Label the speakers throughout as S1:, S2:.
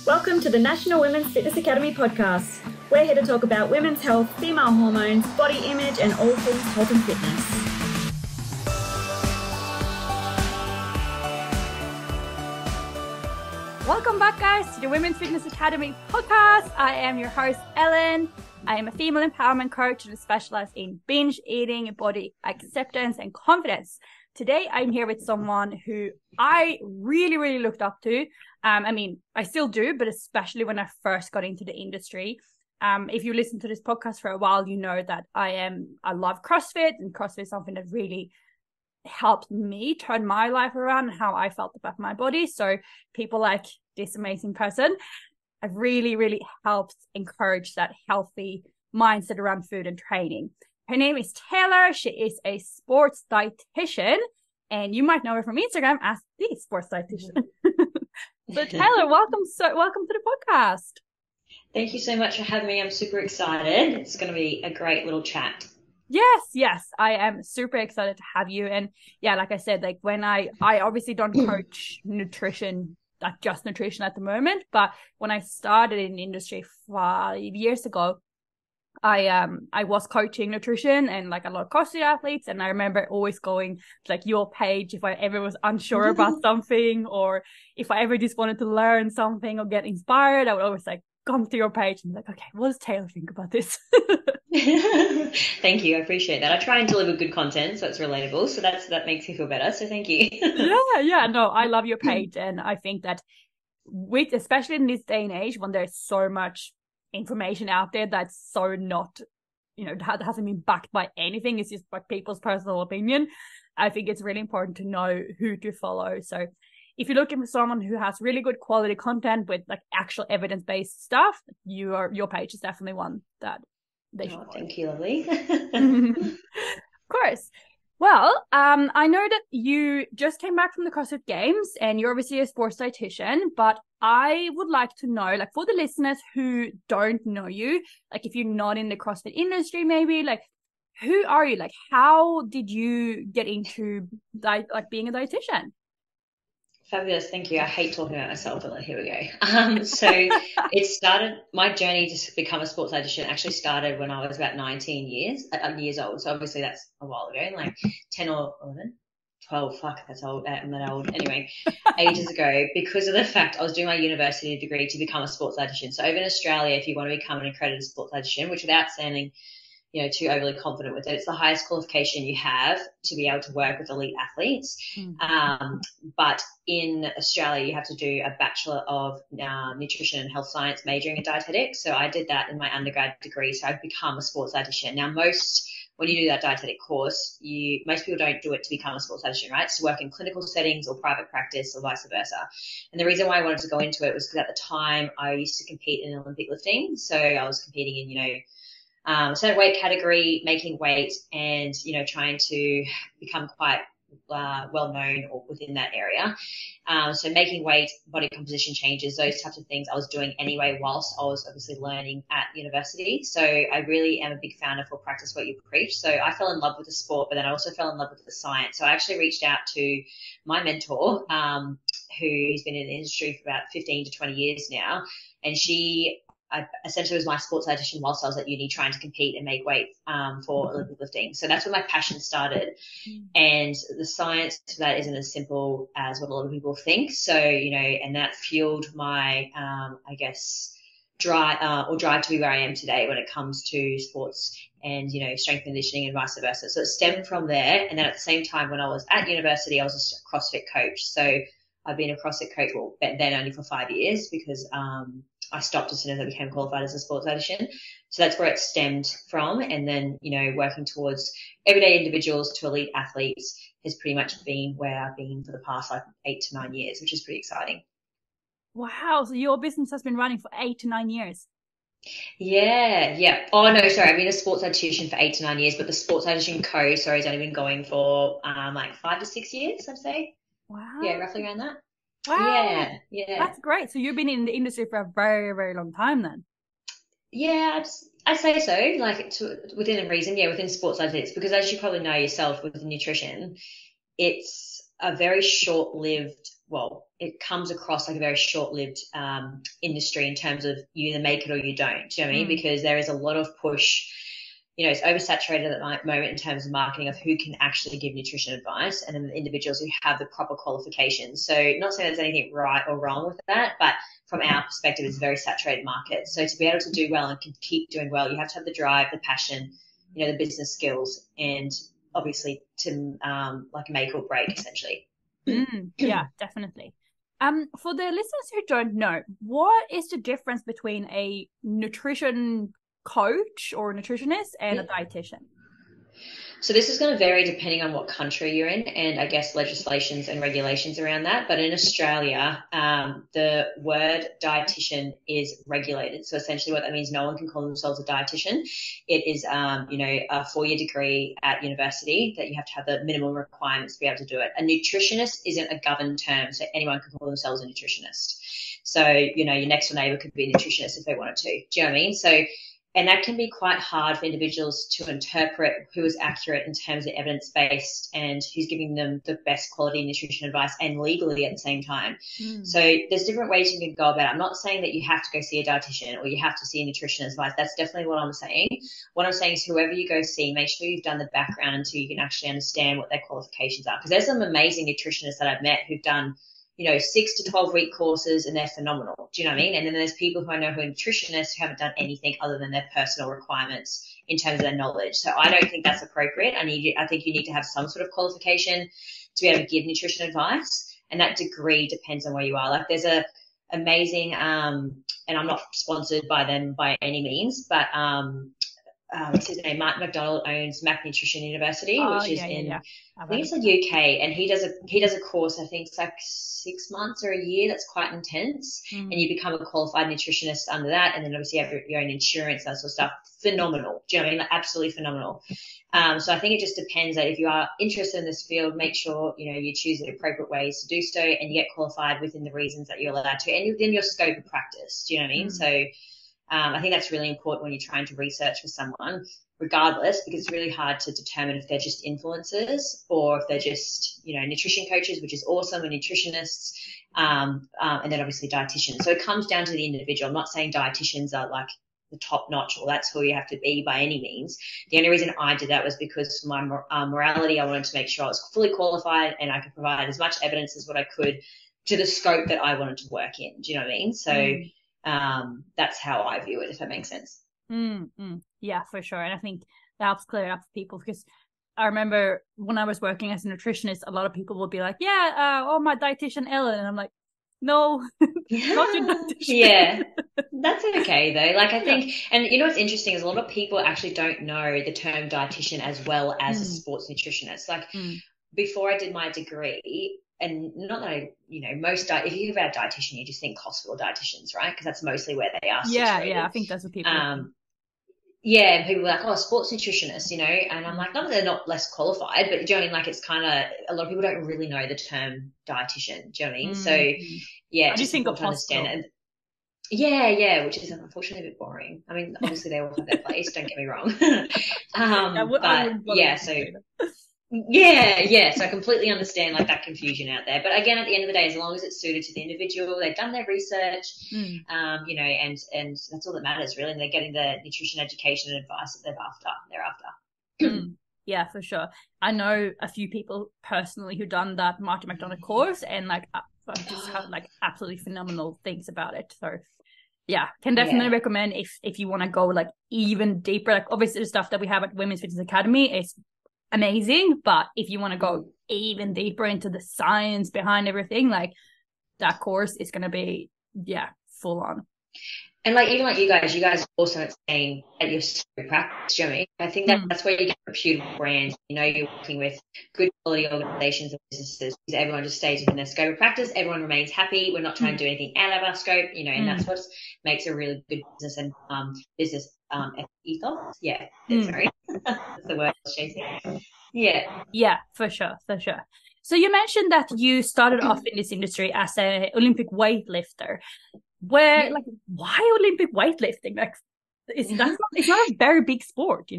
S1: Welcome to the National Women's Fitness Academy podcast. We're here to talk about women's health, female hormones, body image, and all things health and fitness.
S2: Welcome back, guys, to the Women's Fitness Academy podcast. I am your host, Elin. I am a female empowerment coach and specialize in binge eating, body acceptance, and confidence. Today, I'm here with someone who I really looked up to. I still do, but especially when I first got into the industry. If you listen to this podcast for a while, you know that I love CrossFit, and CrossFit is something that really helped me turn my life around and how I felt about my body. So people like this amazing person have really helped encourage that healthy mindset around food and training. Her name is Taylor. She is a sports dietitian, and you might know her from Instagram as the Sports Dietitian. So Taylor, welcome to the podcast.
S3: Thank you so much for having me. I'm super excited. It's going to be a great little chat.
S2: Yes, I am super excited to have you. And yeah, like I said, like when I obviously don't coach nutrition, like just nutrition at the moment, but when I started in the industry 5 years ago, I was coaching nutrition and like a lot of CrossFit athletes. And I remember always going to like your page if I ever was unsure about something, or if I ever just wanted to learn something or get inspired, I would always like come to your page and be like, okay, what does Taylor think about this?
S3: Thank you. I appreciate that. I try and deliver good content so it's relatable. So that makes me feel better. So thank you.
S2: Yeah. No, I love your page. And I think that especially in this day and age when there's so much information out there that's so not, that hasn't been backed by anything, it's just like people's personal opinion, I think it's really important to know who to follow. So if you're looking for someone who has really good quality content with like actual evidence-based stuff, your page is definitely one that they should follow.
S3: Thank you, lovely.
S2: Of course. Well, I know that you just came back from the CrossFit Games and you're obviously a sports dietitian, but I would like to know, like for the listeners who don't know you, like if you're not in the CrossFit industry, maybe like who are you? Like how did you get into being a dietitian?
S3: Fabulous. Thank you. I hate talking about myself, but here we go. So my journey to become a sports dietitian actually started when I was about 19 years old. So obviously that's a while ago, like 10 or 11, 12. Fuck, that's old. I'm that old. Anyway, ages ago, because of the fact I was doing my university degree to become a sports dietitian. So over in Australia, if you want to become an accredited sports dietitian, which without sounding too overly confident with it, it's the highest qualification you have to be able to work with elite athletes. But in Australia, you have to do a Bachelor of Nutrition and Health Science majoring in dietetics. So I did that in my undergrad degree. So I've become a sports dietitian. Now, when you do that dietetic course, most people don't do it to become a sports dietitian, right? It's to work in clinical settings or private practice or vice versa. And the reason why I wanted to go into it was because at the time I used to compete in Olympic lifting. So I was competing in, certain weight category, making weight, and trying to become quite well known within that area. So making weight, body composition changes, those types of things I was doing anyway whilst I was obviously learning at university. So I really am a big fan of practice what you preach. So I fell in love with the sport, but then I also fell in love with the science. So I actually reached out to my mentor, who's been in the industry for about 15 to 20 years now, and I essentially was my sports dietitian whilst I was at uni trying to compete and make weight for Olympic lifting. So that's where my passion started. And the science for that isn't as simple as what a lot of people think. So, and that fueled my, drive to be where I am today when it comes to sports and, strength conditioning and vice versa. So it stemmed from there. And then at the same time, when I was at university, I was a CrossFit coach. So I've been a CrossFit coach, well, then only for 5 years because, I stopped as soon as I became qualified as a sports dietitian. So that's where it stemmed from. And then, working towards everyday individuals to elite athletes has pretty much been where I've been for the past 8 to 9 years, which is pretty exciting.
S2: Wow. So your business has been running for 8 to 9 years.
S3: Yeah. Oh, no, sorry. I've been a sports dietitian for 8 to 9 years, but the sports dietitian coach, has only been going for 5 to 6 years, I'd say.
S2: Wow.
S3: Yeah, roughly around that.
S2: Wow.
S3: Yeah.
S2: That's great. So you've been in the industry for a very, very long time then.
S3: Yeah, I'd say so, within a reason, within sports dietetics, because as you probably know yourself with nutrition, it's a very short-lived it comes across like a very short-lived industry in terms of you either make it or you don't. Do you know what I mean? Because there is a lot of push. It's oversaturated at the moment in terms of marketing of who can actually give nutrition advice, and then the individuals who have the proper qualifications. So not saying there's anything right or wrong with that, but from our perspective, it's a very saturated market. So to be able to do well and keep doing well, you have to have the drive, the passion, the business skills, and obviously to like make or break essentially.
S2: Yeah, definitely. For the listeners who don't know, what is the difference between a nutrition coach or a nutritionist and a dietitian?
S3: So this is going to vary depending on what country you're in, and I guess legislations and regulations around that. But in Australia, the word dietitian is regulated. So essentially what that means, no one can call themselves a dietitian. It is, a 4-year degree at university that you have to have the minimum requirements to be able to do it. A nutritionist isn't a governed term, so anyone can call themselves a nutritionist. So, your next door neighbor could be a nutritionist if they wanted to. Do you know what I mean? So, and that can be quite hard for individuals to interpret who is accurate in terms of evidence-based and who's giving them the best quality nutrition advice and legally at the same time. So there's different ways you can go about it. I'm not saying that you have to go see a dietitian or you have to see a nutrition advice. That's definitely what I'm saying. What I'm saying is whoever you go see, make sure you've done the background until you can actually understand what their qualifications are. Because there's some amazing nutritionists that I've met who've done 6 to 12-week courses, and they're phenomenal. Do you know what I mean? And then there's people who I know who are nutritionists who haven't done anything other than their personal requirements in terms of their knowledge. So I don't think that's appropriate. I think you need to have some sort of qualification to be able to give nutrition advice, and that degree depends on where you are. Like there's a amazing, and I'm not sponsored by them by any means, but what's his name? Mark McDonald owns Mac Nutrition University, which is I think it's in the UK, and he does a course. I think it's like 6 months or a year. That's quite intense, and you become a qualified nutritionist under that, and then obviously you have your own insurance, that sort of stuff. Phenomenal. Do you know what I mean? Like absolutely phenomenal. So I think it just depends that if you are interested in this field, make sure you choose the appropriate ways to do so, and you get qualified within the reasons that you're allowed to, and within your scope of practice. Do you know what I mean? So. I think that's really important when you're trying to research for someone, regardless, because it's really hard to determine if they're just influencers or if they're just, nutrition coaches, which is awesome, and nutritionists, and then obviously dietitians. So it comes down to the individual. I'm not saying dietitians are like the top notch or that's who you have to be by any means. The only reason I did that was because for my morality, I wanted to make sure I was fully qualified and I could provide as much evidence as what I could to the scope that I wanted to work in. Do you know what I mean? So that's how I view it, if that makes sense.
S2: Yeah, for sure. And I think that helps clear it up for people, because I remember when I was working as a nutritionist, a lot of people would be like, my dietitian Elin, and I'm like, no, not your dietitian. Yeah,
S3: that's okay though. Like I think, and what's interesting is a lot of people actually don't know the term dietitian as well as a sports nutritionist. Like before I did my degree, and not that if you hear about a dietitian, you just think hospital dietitians, right? Because that's mostly where they are situated.
S2: Yeah, I think that's what people think.
S3: Yeah, and people are like, sports nutritionist, and I'm like, not that they're not less qualified, but do you know what I mean? Like it's kind of, a lot of people don't really know the term dietitian, do you know what I mean? So yeah,
S2: I just think of
S3: to understand it. Yeah, which is unfortunately a bit boring. I mean, obviously they all have their place, don't get me wrong. So I completely understand like that confusion out there. But again, at the end of the day, as long as it's suited to the individual, they've done their research, and that's all that matters really. And they're getting the nutrition education and advice that they're after.
S2: Yeah, for sure. I know a few people personally who done that Martin McDonald course, and like I've just heard like absolutely phenomenal things about it. So yeah, can definitely recommend if you want to go like even deeper. Like obviously the stuff that we have at Women's Fitness Academy is amazing, but if you want to go even deeper into the science behind everything, like that course is going to be full on.
S3: And like even like you guys also saying that you're so practice, do you know what I mean? I think that's where you get reputable brands. You're working with good quality organizations and businesses, because everyone just stays within their scope of practice. Everyone remains happy. We're not trying to do anything out of our scope, and that's what makes a really good business and business ethos. Yeah, sorry, that's the word I was chasing. Yeah,
S2: for sure. So you mentioned that you started off in this industry as an Olympic weightlifter. Why Olympic weightlifting? Like, it's not a very big sport,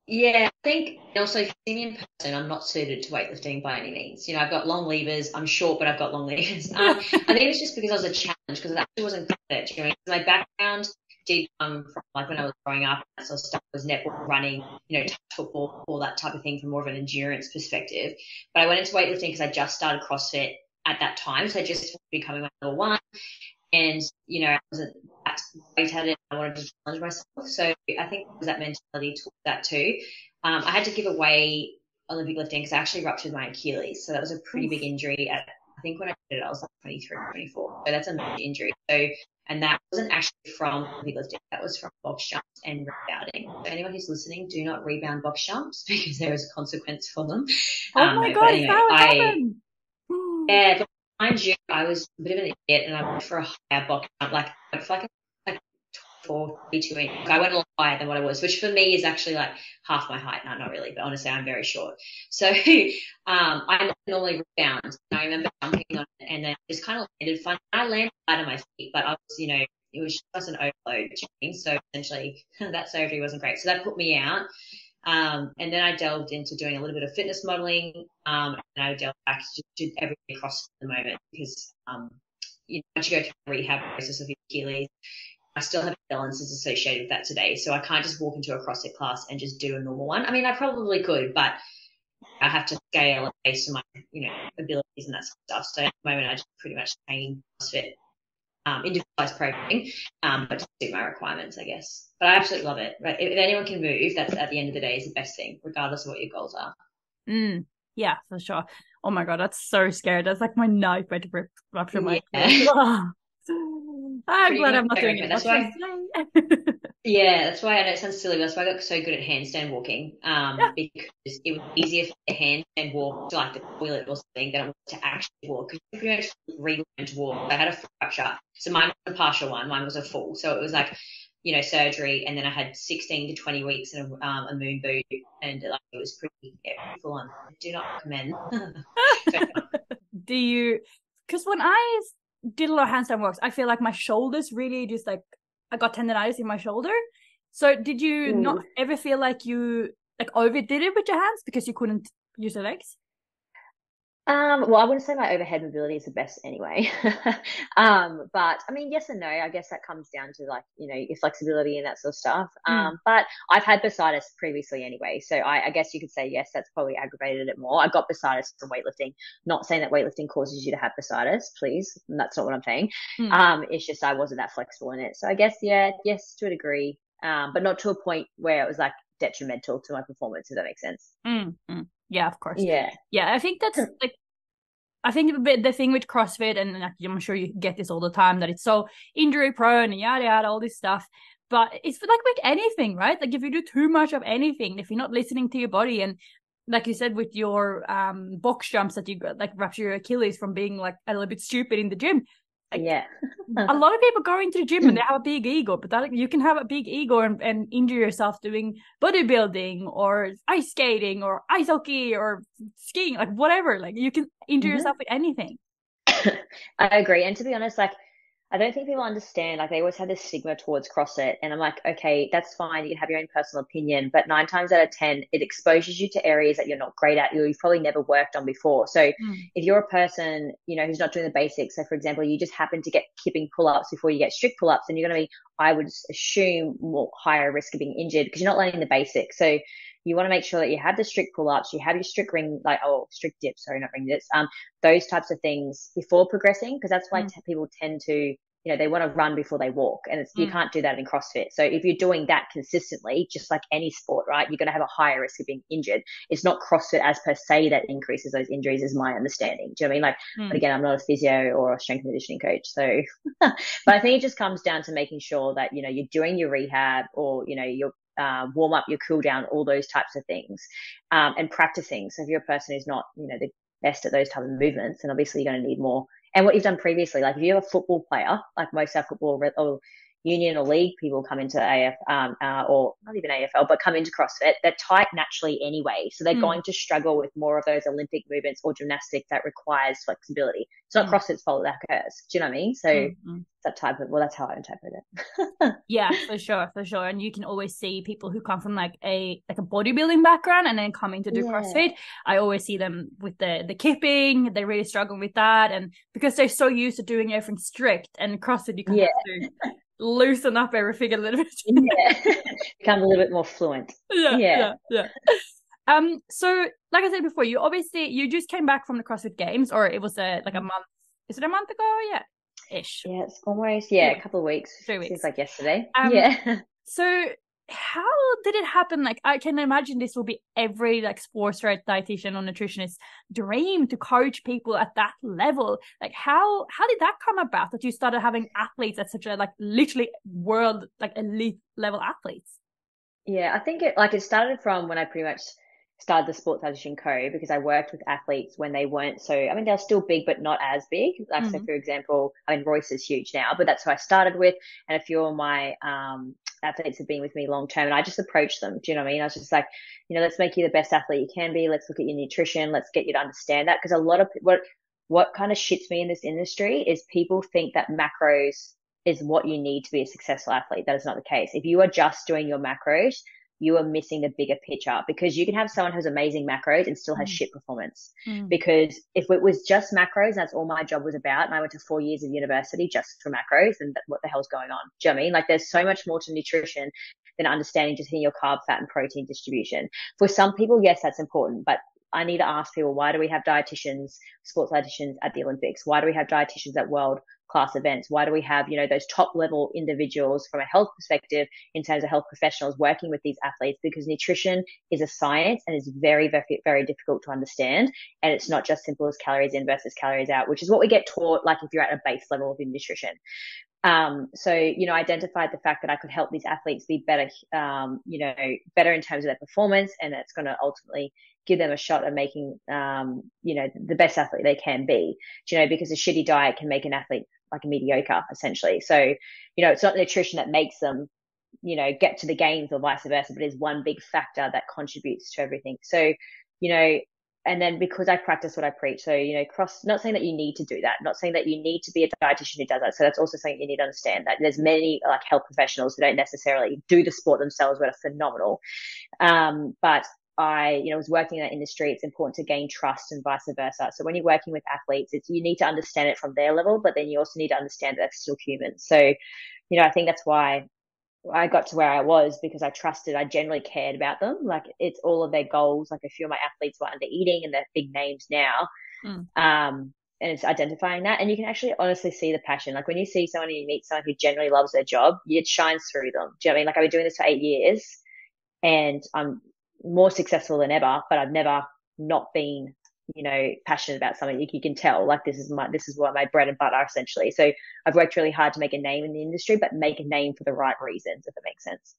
S3: Yeah, I think also if you see me in person, I'm not suited to weightlifting by any means. I've got long levers. I'm short, but I've got long levers. I think it's just because I was a challenge because it actually wasn't good at it. My background did come from like when I was growing up, that sort of stuff was netball, running, touch football, all that type of thing from more of an endurance perspective. But I went into weightlifting because I just started CrossFit at that time, so I just becoming my level one. And, I wasn't that great at it. I wanted to challenge myself. So I think it was that mentality towards that too. I had to give away Olympic lifting because I actually ruptured my Achilles. So that was a pretty big injury I think when I did it, I was like 23, 24. So that's a major injury. So, and that wasn't actually from Olympic lifting. That was from box jumps and rebounding. So anyone who's listening, do not rebound box jumps because there is a consequence for them.
S2: Oh my God,
S3: but
S2: is
S3: anyway,
S2: that what happened?
S3: yeah, but mind you, I was a bit of an idiot and I went for a higher box jump, like 24, 32 inches. I went a lot higher than what I was, which for me is actually like half my height. No, not really, but honestly, I'm very short. So I normally rebound. And I remember jumping on it and then just kind of landed fun. I landed flat on my feet, but I was, it was just an overload. So essentially that surgery wasn't great. So that put me out. And then I delved into doing a little bit of fitness modeling, and I delved back to everything across the moment because, once you go through the rehab process of your Achilles, I still have imbalances associated with that today. So I can't just walk into a CrossFit class and just do a normal one. I mean, I probably could, but I have to scale based on my, abilities and that sort of stuff. So at the moment, I just pretty much train CrossFit individualized programming, but to suit my requirements, I guess. But I absolutely love it. Right? If anyone can move, that's at the end of the day is the best thing, regardless of what your goals are.
S2: Yeah, for sure. Oh my God, that's so scary. That's like my nightmare to rupture my I'm glad I'm not doing it.
S3: That's why. Yeah, that's why I know it sounds silly, but that's why I got so good at handstand walking. Because it was easier for me to handstand walk to like the toilet or something than it was to actually walk. Because you pretty much relearn to walk. I had a fracture, so mine was a partial one. Mine was a full, so it was like surgery, and then I had 16 to 20 weeks in a moon boot, and like it was pretty full on. I do not recommend.
S2: Do you? Because when I did a lot of handstand walks, I feel like my shoulders really just like I got tendonitis in my shoulder. So did you not ever feel like you like overdid it with your hands because you couldn't use your legs?
S4: Well, I wouldn't say my overhead mobility is the best anyway. But I mean, yes and no. I guess that comes down to like, your flexibility and that sort of stuff. But I've had bursitis previously anyway. So I guess you could say, yes, that's probably aggravated it more. I got bursitis from weightlifting, not saying that weightlifting causes you to have bursitis, please. And that's not what I'm saying. It's just, I wasn't that flexible in it. So I guess, yeah, yes, to a degree. But not to a point where it was like detrimental to my performance, if that makes sense.
S2: Yeah, of course.
S4: Yeah.
S2: I think that's like, I think the thing with CrossFit, and I'm sure you get this all the time, that it's so injury prone and yada yada, all this stuff. But it's like with anything, right? Like if you do too much of anything, if you're not listening to your body, and like you said with your box jumps that you like rupture your Achilles from being like a little bit stupid in the gym. Like,
S4: yeah.
S2: A lot of people go into the gym and they have a big ego, but that, you can have a big ego and injure yourself doing bodybuilding or ice skating or ice hockey or skiing, like whatever. Like you can injure yourself with anything.
S4: I agree. And to be honest, like, I don't think people understand, like they always have this stigma towards CrossFit, and I'm like, okay, that's fine. You can have your own personal opinion, but 9 times out of 10, it exposes you to areas that you're not great at, you've probably never worked on before. So if you're a person, who's not doing the basics, so for example, you just happen to get kipping pull-ups before you get strict pull-ups, then you're going to be, I would assume, more higher risk of being injured because you're not learning the basics. So you want to make sure that you have the strict pull-ups, you have your strict strict dips, sorry, not ring dips, those types of things before progressing, because that's why people tend to, they want to run before they walk, and you can't do that in CrossFit. So if you're doing that consistently, just like any sport, right, you're going to have a higher risk of being injured. It's not CrossFit as per se that increases those injuries, is my understanding. Do you know what I mean? Like, but again, I'm not a physio or a strength and conditioning coach. So, but I think it just comes down to making sure that, you're doing your rehab or, your warm up, your cool down, all those types of things, and practicing. So if you're a person who's not, the best at those type of movements, then obviously you're going to need more. And what you've done previously, like if you're a football player, like most of our football or, union or league people come into AF, or not even AFL, but come into CrossFit, they're tight naturally anyway. So they're going to struggle with more of those Olympic movements or gymnastics that requires flexibility. It's not CrossFit's fault that occurs. Do you know what I mean? So that type of, well, that's how I interpret it.
S2: Yeah, for sure. And you can always see people who come from like a bodybuilding background and then coming to do CrossFit. I always see them with the kipping. They're really struggling with that, and because they're so used to doing everything strict, and CrossFit you can have to loosen up everything a little bit.
S4: Become a little bit more fluent.
S2: Yeah. So like I said before, you just came back from the CrossFit Games, or it was like a month. Is it a month ago? Ish.
S4: Yeah, it's almost a couple of weeks.
S2: 3 weeks.
S4: Seems like yesterday.
S2: So how did it happen? Like, I can imagine this will be every like sports dietitian or nutritionist dream to coach people at that level. Like, how did that come about that you started having athletes at such a like literally world like elite level athletes?
S4: Yeah, I think it started from when I pretty much started the Sports Dietitian Co, because I worked with athletes when they weren't they're still big, but not as big. Like, so for example, Royce is huge now, but that's who I started with. And a few of my, athletes have been with me long term, and I just approached them. Do you know what I mean? I was just like, let's make you the best athlete you can be. Let's look at your nutrition. Let's get you to understand that. Because a lot of what kind of shits me in this industry is people think that macros is what you need to be a successful athlete. That is not the case. If you are just doing your macros, you are missing the bigger picture, because you can have someone who's amazing macros and still has shit performance. Because if it was just macros, that's all my job was about, and I went to 4 years of university just for macros, and what the hell's going on? Do you know what I mean? Like, there's so much more to nutrition than understanding just hitting your carb, fat, and protein distribution. For some people, yes, that's important, but I need to ask people, why do we have dietitians, sports dietitians at the Olympics? Why do we have dietitians at world class events? Why do we have, those top level individuals from a health perspective in terms of health professionals working with these athletes? Because nutrition is a science and is very, very, very difficult to understand. And it's not just simple as calories in versus calories out, which is what we get taught, like if you're at a base level of nutrition. So, I identified the fact that I could help these athletes be better, better in terms of their performance, and that's going to ultimately give them a shot at making, the best athlete they can be, because a shitty diet can make an athlete like a mediocre, essentially. So, it's not nutrition that makes them, get to the games or vice versa, but is one big factor that contributes to everything. So, and then because I practice what I preach, so, not saying that you need to do that, not saying that you need to be a dietitian who does that. So that's also something you need to understand, that there's many like health professionals who don't necessarily do the sport themselves, but are phenomenal. But I, was working in that industry. It's important to gain trust and vice versa. So when you're working with athletes, you need to understand it from their level, but then you also need to understand that they're still human. So, I think that's why I got to where I was, because I generally cared about them. Like, it's all of their goals. Like, a few of my athletes were under eating and they're big names now. And it's identifying that. And you can actually honestly see the passion. Like, when you see someone and you meet someone who generally loves their job, it shines through them. Do you know what I mean? Like, I've been doing this for 8 years and I'm more successful than ever, but I've never not been, passionate about something. You can tell, like, this is what my bread and butter, essentially. So I've worked really hard to make a name in the industry, but make a name for the right reasons, if it makes sense.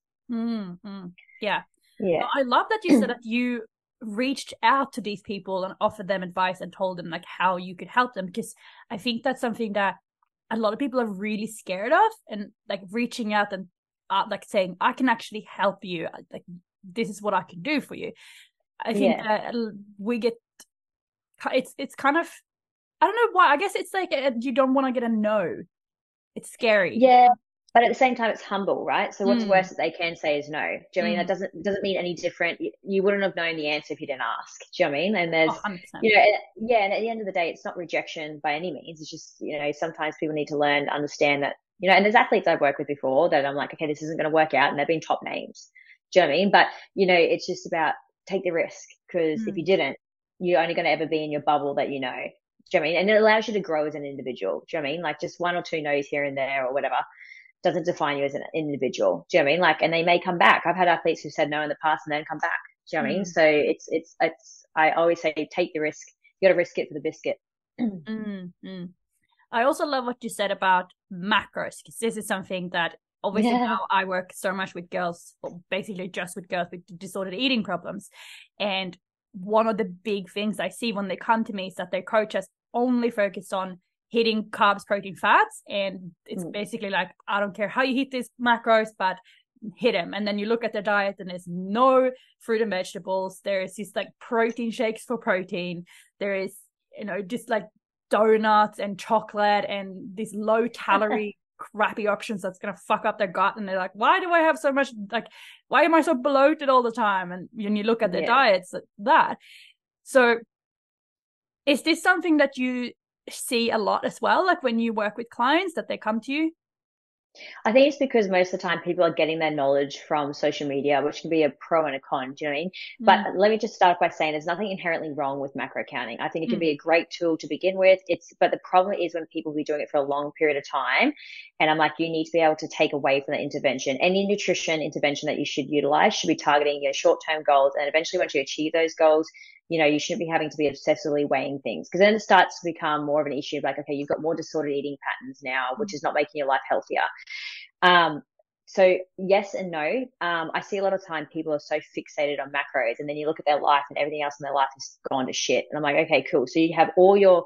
S2: Yeah.
S4: Well,
S2: I love that you said that you reached out to these people and offered them advice and told them like how you could help them, because I think that's something that a lot of people are really scared of, and like reaching out and like saying, I can actually help you, like this is what I can do for you. I think we get, it's kind of, I don't know why, I guess it's like you don't want to get a no. It's scary.
S4: Yeah, but at the same time, it's humble, right? So what's worse that they can say is no. Do you know what I mean? That doesn't mean any different. You wouldn't have known the answer if you didn't ask. Do you know what I mean? And there's,
S2: 100%.
S4: and at the end of the day, it's not rejection by any means. It's just, sometimes people need to learn, understand that, and there's athletes I've worked with before that I'm like, okay, this isn't going to work out, and they've been top names. Do you know what I mean? But, it's just about take the risk, because if you didn't, you're only going to ever be in your bubble that you know. Do you know what I mean? And it allows you to grow as an individual. Do you know what I mean? Like, just 1 or 2 no's here and there or whatever doesn't define you as an individual. Do you know what I mean? Like, and they may come back. I've had athletes who said no in the past and then come back. Do you know what I mean? So it's, I always say, take the risk. You got to risk it for the biscuit.
S2: I also love what you said about macros, because this is something that obviously now I work so much with girls, or basically just with girls with disordered eating problems. And one of the big things I see when they come to me is that their coach has only focused on hitting carbs, protein, fats. And it's basically like, I don't care how you hit these macros, but hit them. And then you look at their diet and there's no fruit and vegetables. There is this like protein shakes for protein. There is, just like donuts and chocolate and these low calorie crappy options that's going to fuck up their gut. And they're like, why do I have so much, like, why am I so bloated all the time? And when you look at their diets, that. So is this something that you see a lot as well? Like when you work with clients that they come to you?
S4: I think it's because most of the time people are getting their knowledge from social media, which can be a pro and a con, do you know what I mean? But let me just start by saying there's nothing inherently wrong with macro counting. I think it can be a great tool to begin with. But the problem is when people be doing it for a long period of time, and I'm like, you need to be able to take away from that intervention. Any nutrition intervention that you should utilize should be targeting your short-term goals. And eventually once you achieve those goals, you shouldn't be having to be obsessively weighing things, because then it starts to become more of an issue of like, okay, you've got more disordered eating patterns now, which is not making your life healthier. So yes and no. I see a lot of time people are so fixated on macros, and then you look at their life and everything else in their life has gone to shit. And I'm like, okay, cool. So you have all your,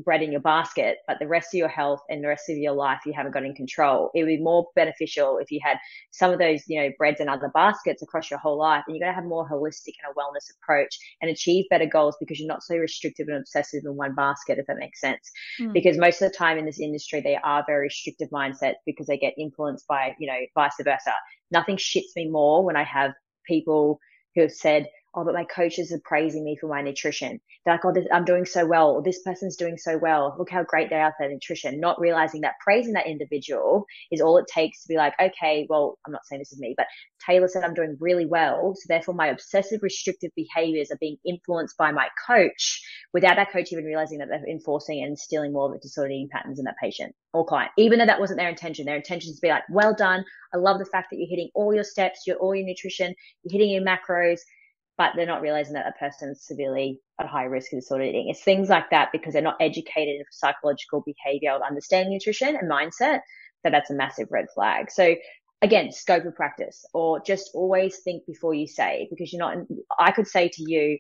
S4: bread in your basket, but the rest of your health and the rest of your life you haven't got in control. It would be more beneficial if you had some of those, breads and other baskets across your whole life, and you're going to have more holistic and a wellness approach and achieve better goals because you're not so restrictive and obsessive in one basket, if that makes sense. Because most of the time in this industry, they are very restrictive mindsets because they get influenced by, vice versa. Nothing shits me more when I have people who have said, oh, but my coaches are praising me for my nutrition. They're like, oh, I'm doing so well, or this person's doing so well. Look how great they are for their nutrition. Not realizing that praising that individual is all it takes to be like, okay, well, I'm not saying this is me, but Taylor said I'm doing really well. So therefore my obsessive restrictive behaviors are being influenced by my coach without that coach even realizing that they're enforcing and instilling more of the disordered eating patterns in that patient or client, even though that wasn't their intention. Their intention is to be like, well done. I love the fact that you're hitting all your steps, all your nutrition, you're hitting your macros, but they're not realizing that a person's severely at high risk of disordered eating. It's things like that because they're not educated in psychological behavior of understanding nutrition and mindset, that's a massive red flag. So again, scope of practice, or just always think before you say, because I could say to you,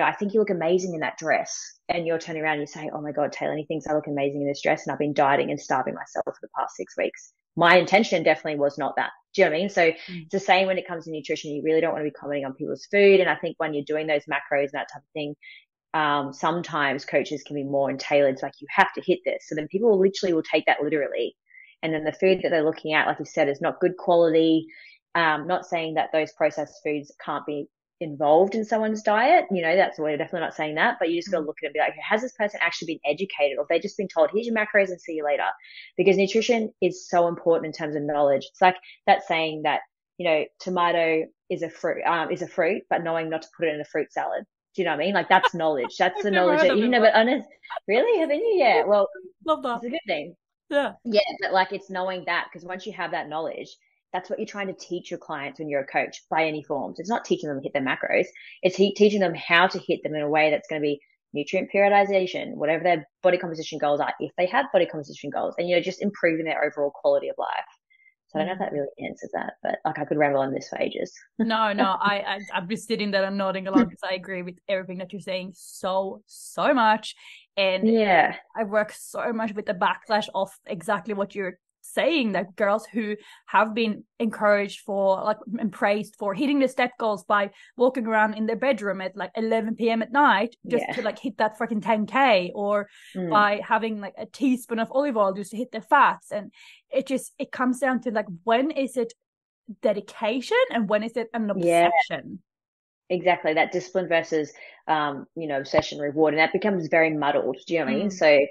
S4: I think you look amazing in that dress, and you're turning around and you say, oh my God, Taylor, he thinks I look amazing in this dress, and I've been dieting and starving myself for the past 6 weeks. My intention definitely was not that. Do you know what I mean? So it's the same when it comes to nutrition. You really don't want to be commenting on people's food. And I think when you're doing those macros and that type of thing, sometimes coaches can be more tailored. It's like, you have to hit this. So then people literally will take that literally. And then the food that they're looking at, like you said, is not good quality. Not saying that those processed foods can't be involved in someone's diet, that's, we're definitely not saying that, but you just got to look at it and be like, has this person actually been educated, or have they just been told, here's your macros and see you later? Because nutrition is so important in terms of knowledge. It's like that saying that, tomato is a fruit, but knowing not to put it in a fruit salad. Do you know what I mean? Like, that's knowledge. That's the knowledge that but honest, really? Haven't you? Yeah. Well,
S2: love that.
S4: It's a good thing.
S2: Yeah.
S4: Yeah. But like, it's knowing that, because once you have that knowledge, that's what you're trying to teach your clients when you're a coach by any forms. It's not teaching them to hit their macros. It's teaching them how to hit them in a way that's going to be nutrient periodization, whatever their body composition goals are, if they have body composition goals, and, just improving their overall quality of life. So I don't know if that really answers that, but like, I could ramble on this for ages.
S2: No, I'm just sitting there and nodding along because I agree with everything that you're saying so much. And
S4: yeah,
S2: I work so much with the backlash of exactly what you're saying, that girls who have been encouraged for and praised for hitting the step goals by walking around in their bedroom at 11 p.m. at night just to hit that freaking 10K, or by having a teaspoon of olive oil just to hit their fats. And it comes down to when is it dedication and when is it an obsession?
S4: Exactly, that discipline versus obsession, reward, and that becomes very muddled. Do you know what I mean? So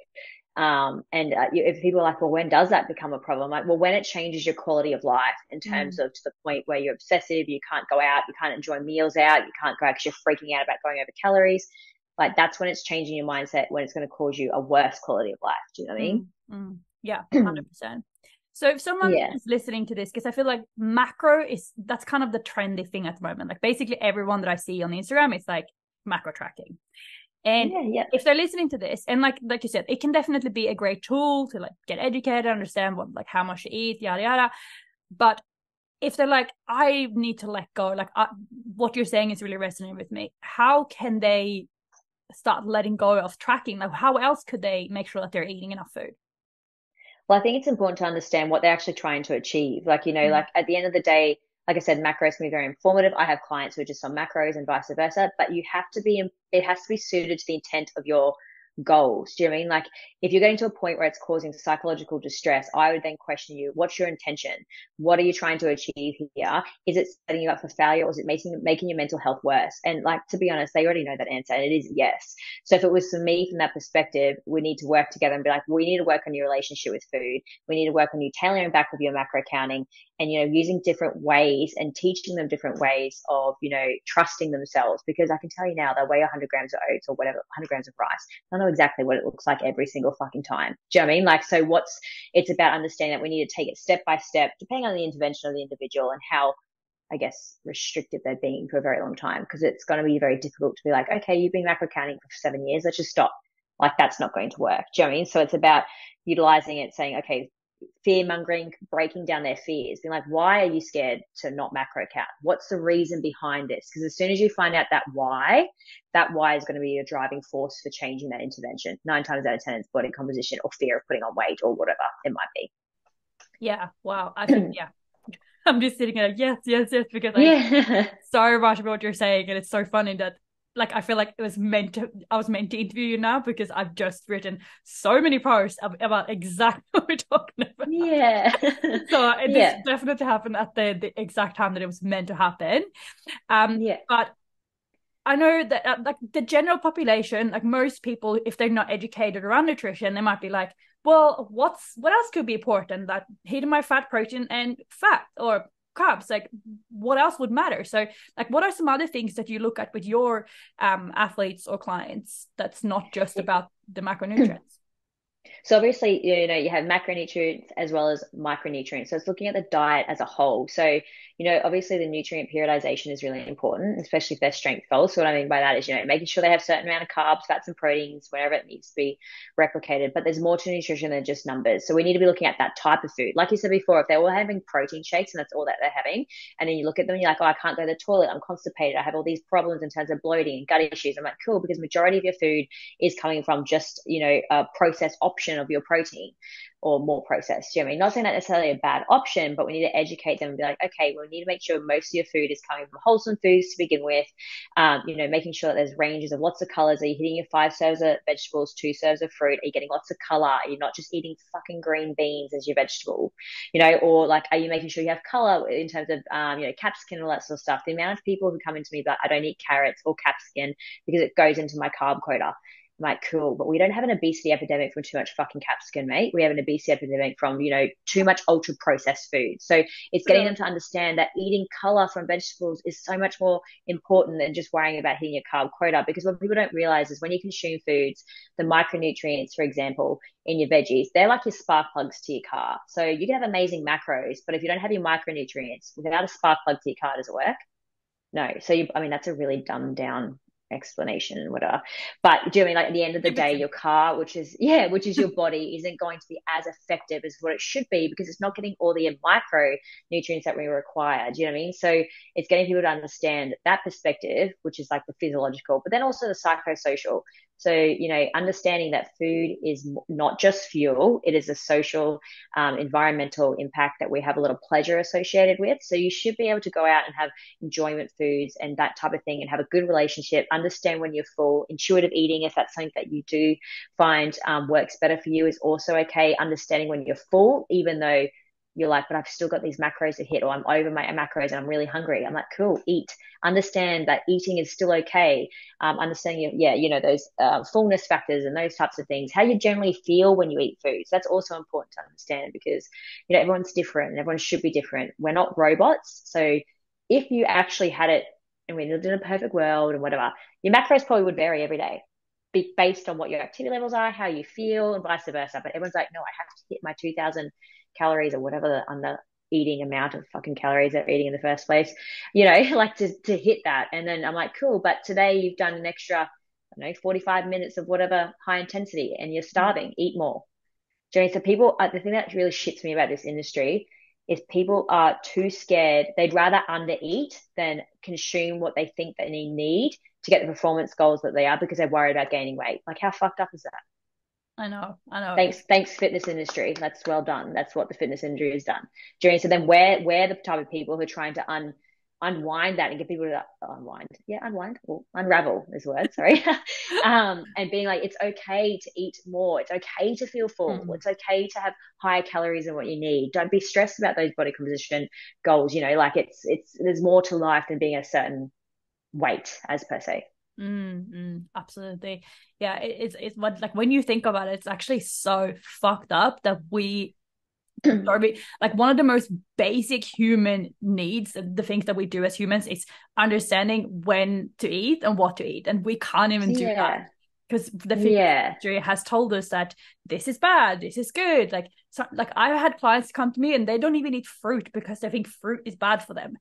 S4: if people are like, well, when does that become a problem? Like, well, when it changes your quality of life in terms of to the point where you're obsessive, you can't go out, you can't enjoy meals out, you can't go because you're freaking out about going over calories. Like, that's when it's changing your mindset, when it's going to cause you a worse quality of life. Do you know what I mean?
S2: Yeah, 100%. So if someone is listening to this, because I feel like that's kind of the trendy thing at the moment. Like, basically everyone that I see on Instagram is macro tracking. And if they're listening to this, and like you said, it can definitely be a great tool to get educated, understand how much to eat, yada yada. But if they're like, I need to let go, what you're saying is really resonating with me, how can they start letting go of tracking? Like, how else could they make sure that they're eating enough food?
S4: Well, I think it's important to understand what they're actually trying to achieve. Like, like at the end of the day, like I said, macros can be very informative. I have clients who are just on macros and vice versa, but it has to be suited to the intent of your goals. Do you know what I mean? Like, if you're getting to a point where it's causing psychological distress, I would then question you, what's your intention? What are you trying to achieve here? Is it setting you up for failure, or is it making your mental health worse? And like, to be honest, they already know that answer, and it is yes. So if it was for me from that perspective, we need to work together and be like, we need to work on your relationship with food. We need to work on you tailoring back with your macro counting, and, using different ways and teaching them different ways of, trusting themselves. Because I can tell you now, they weigh 100 grams of oats or whatever, 100 grams of rice. I know exactly what it looks like every single fucking time. Do you know what I mean? Like, so it's about understanding that we need to take it step by step, depending on the intervention of the individual and how, I guess, restrictive they've been for a very long time. Because it's going to be very difficult to be like, okay, you've been macro counting for 7 years, let's just stop. Like, that's not going to work. Do you know what I mean? So it's about utilizing it, saying, okay, fear mongering, breaking down their fears, being like, why are you scared to not macro count? What's the reason behind this? Because as soon as you find out that why is going to be your driving force for changing that intervention. 9 times out of 10, it's body composition or fear of putting on weight or whatever it might be.
S2: Yeah. Wow. I think, yeah. I'm just sitting there, yes, because so much of what you're saying, and it's so funny that, like, I feel like I was meant to interview you now, because I've just written so many posts about exactly what we're talking about.
S4: Yeah.
S2: So this definitely happened at the exact time that it was meant to happen. But I know that like the general population, like most people, if they're not educated around nutrition, they might be like, well, what else could be important? That hitting my fat, protein, and fat, or carbs, like what else would matter? So like, what are some other things that you look at with your athletes or clients that's not just about the macronutrients?
S4: So obviously, you have macronutrients as well as micronutrients. So it's looking at the diet as a whole. So, obviously the nutrient periodization is really important, especially if they're strength goals. So what I mean by that is, making sure they have a certain amount of carbs, fats, and proteins wherever it needs to be replicated. But there's more to nutrition than just numbers. So we need to be looking at that type of food. Like you said before, if they're all having protein shakes and that's all that they're having, and then you look at them and you're like, oh, I can't go to the toilet, I'm constipated, I have all these problems in terms of bloating and gut issues. I'm like, cool, because majority of your food is coming from just, a processed option of your protein, or more processed. Do you know what I mean? Not saying that necessarily a bad option, but we need to educate them and be like, okay, well, we need to make sure most of your food is coming from wholesome foods to begin with. Making sure that there's ranges of lots of colors. Are you hitting your 5 serves of vegetables, 2 serves of fruit? Are you getting lots of color? Are you not just eating fucking green beans as your vegetable? Or like, are you making sure you have color in terms of, capsicum and all that sort of stuff? The amount of people who come into me that I don't eat carrots or capsicum because it goes into my carb quota. I'm like, cool, but we don't have an obesity epidemic from too much fucking capsicum, mate. We have an obesity epidemic from, too much ultra processed food. So it's getting them to understand that eating color from vegetables is so much more important than just worrying about hitting your carb quota. Because what people don't realize is when you consume foods, the micronutrients, for example, in your veggies, they're like your spark plugs to your car. So you can have amazing macros, but if you don't have your micronutrients, without a spark plug to your car, does it work? No. So that's a really dumbed down explanation and whatever, but do you know what I mean? Like, at the end of the day, your car, which is your body, isn't going to be as effective as what it should be, because it's not getting all the micronutrients that we require. Do you know what I mean? So it's getting people to understand that perspective, which is like the physiological, but then also the psychosocial. So, understanding that food is not just fuel, it is a social, environmental impact that we have a lot of pleasure associated with. So you should be able to go out and have enjoyment foods and that type of thing, and have a good relationship, understand when you're full. Intuitive eating, if that's something that you do find works better for you, is also okay. Understanding when you're full, even though you're like, but I've still got these macros to hit, or I'm over my macros and I'm really hungry. I'm like, cool, eat. Understand that eating is still okay. Understanding, those fullness factors and those types of things, how you generally feel when you eat food. So that's also important to understand, because, everyone's different and everyone should be different. We're not robots. So if you actually had it and we lived in a perfect world and whatever, your macros probably would vary every day, based on what your activity levels are, how you feel, and vice versa. But everyone's like, no, I have to hit my 2,000 calories or whatever the under eating amount of fucking calories they're eating in the first place, like to hit that. And then I'm like, cool, but today you've done an extra, 45 minutes of whatever high intensity and you're starving, eat more. So people, the thing that really shits me about this industry is people are too scared. They'd rather undereat than consume what they think that they need to get the performance goals that they are, because they're worried about gaining weight. Like, how fucked up is that?
S2: I know.
S4: Thanks, fitness industry. That's well done. That's what the fitness industry has done. During so then we're the type of people who are trying to unwind that and get people to unravel is the word, sorry. And being like, it's okay to eat more. It's okay to feel full. It's okay to have higher calories than what you need. Don't be stressed about those body composition goals. You know, like it's there's more to life than being a certain weight as per se.
S2: Absolutely. Yeah, it's what, like, when you think about it, it's actually so fucked up that we like one of the most basic human needs, the things that we do as humans, is understanding when to eat and what to eat, and we can't even do that because the industry has told us that this is bad, this is good. Like, so, like, I had clients come to me and they don't even eat fruit because they think fruit is bad for them.